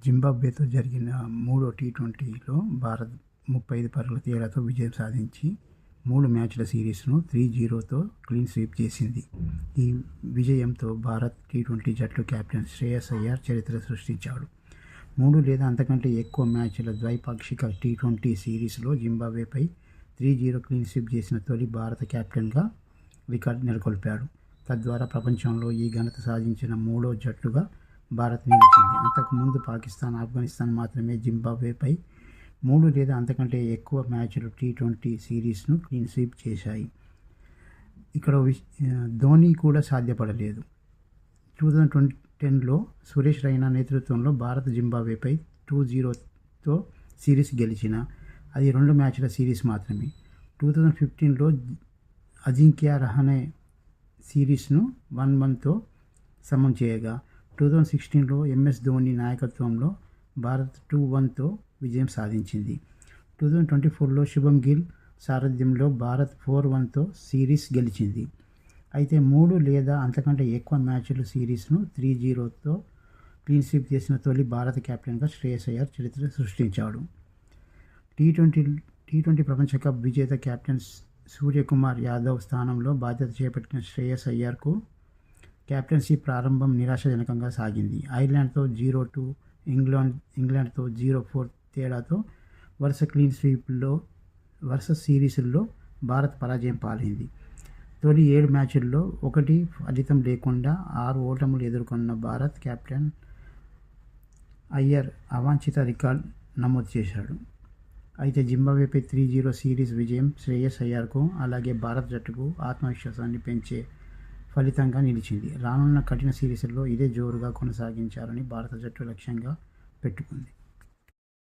జింబాబ్వేతో జరిగిన మూడో టీ20లో భారత్ 35 పరుగుల తేడాతో విజయం సాధించి 3 మ్యాచ్ల సిరీస్ను 3-0తో క్లీన్ స్వీప్ చేసింది. ఈ విజయంతో భారత్ టీ20 జట్టు కెప్టెన్ శ్రేయస్ అయ్యర్ చరిత్ర సృష్టించాడు. 3 లేదా అంతకంటే ఎక్కువ మ్యాచ్ల ద్వైపాక్షిక టీ20 సిరీస్లో జింబాబ్వేపై 3-0 క్లీన్ స్వీప్ చేసిన తొలి భారత కెప్టెన్గా రికార్డు నెలకొల్పాడు. తద్వారా ప్రపంచంలో ఈ ఘనత సాధించిన మూడో జట్టుగా భారత్ నిలిచింది. అంతకుముందు పాకిస్తాన్, ఆఫ్ఘనిస్తాన్ మాత్రమే జింబాబ్వేపై 3 లేదా అంతకంటే ఎక్కువ మ్యాచ్లు టీ20 సిరీస్ను క్లీన్ స్వీప్ చేశాయి. ఇక్కడ ధోనీ కూడా సాధ్యపడలేదు. 2010లో సురేష్ రైనా నేతృత్వంలో భారత్ జింబాబ్వేపై 2-0తో సిరీస్ గెలిచిన అది 2 మ్యాచ్ల సిరీస్ మాత్రమే. 2015లో అజింక్య రహానే సిరీస్ను 1-1తో సమం చేయగా 2016లో MS ధోనీ నాయకత్వంలో భారత్ 2-1తో విజయం సాధించింది. 2024లో శుభమ్ గిల్ సారథ్యంలో భారత్ 4-1తో సిరీస్ గెలిచింది. అయితే 3 లేదా అంతకంటే ఎక్కువ మ్యాచ్ల సిరీస్ను 3-0తో క్లీన్ స్వీప్ చేసిన తొలి భారత కెప్టెన్గా శ్రేయస్ అయ్యర్ చరిత్ర సృష్టించాడు. టీ20 ప్రపంచ కప్ విజేత కెప్టెన్ సూర్యకుమార్ యాదవ్ స్థానంలో బాధ్యత చేపట్టిన శ్రేయస్ అయ్యర్కు కెప్టెన్సీ ప్రారంభం నిరాశాజనకంగా సాగింది. ఐర్లాండ్తో 0-2, ఇంగ్లాండ్తో 0-4 తేడాతో వరుస సిరీస్ల్లో భారత్ పరాజయం పాలైంది. తొలి 7 మ్యాచ్ల్లో 1 ఫలితం లేకుండా 6 ఓటములు ఎదుర్కొన్న భారత్ కెప్టెన్ అయ్యర్ అవాంఛిత రికార్డు నమోదు చేశాడు. అయితే జింబాబ్వేపై 3-0 సిరీస్ విజయం శ్రేయస్ అయ్యర్కు, అలాగే భారత జట్టుకు ఆత్మవిశ్వాసాన్ని పెంచే ఫలితంగా నిలిచింది. రానున్న కఠిన సిరీస్ల్లో ఇదే జోరుగా కొనసాగించాలని భారత జట్టు లక్ష్యంగా పెట్టుకుంది.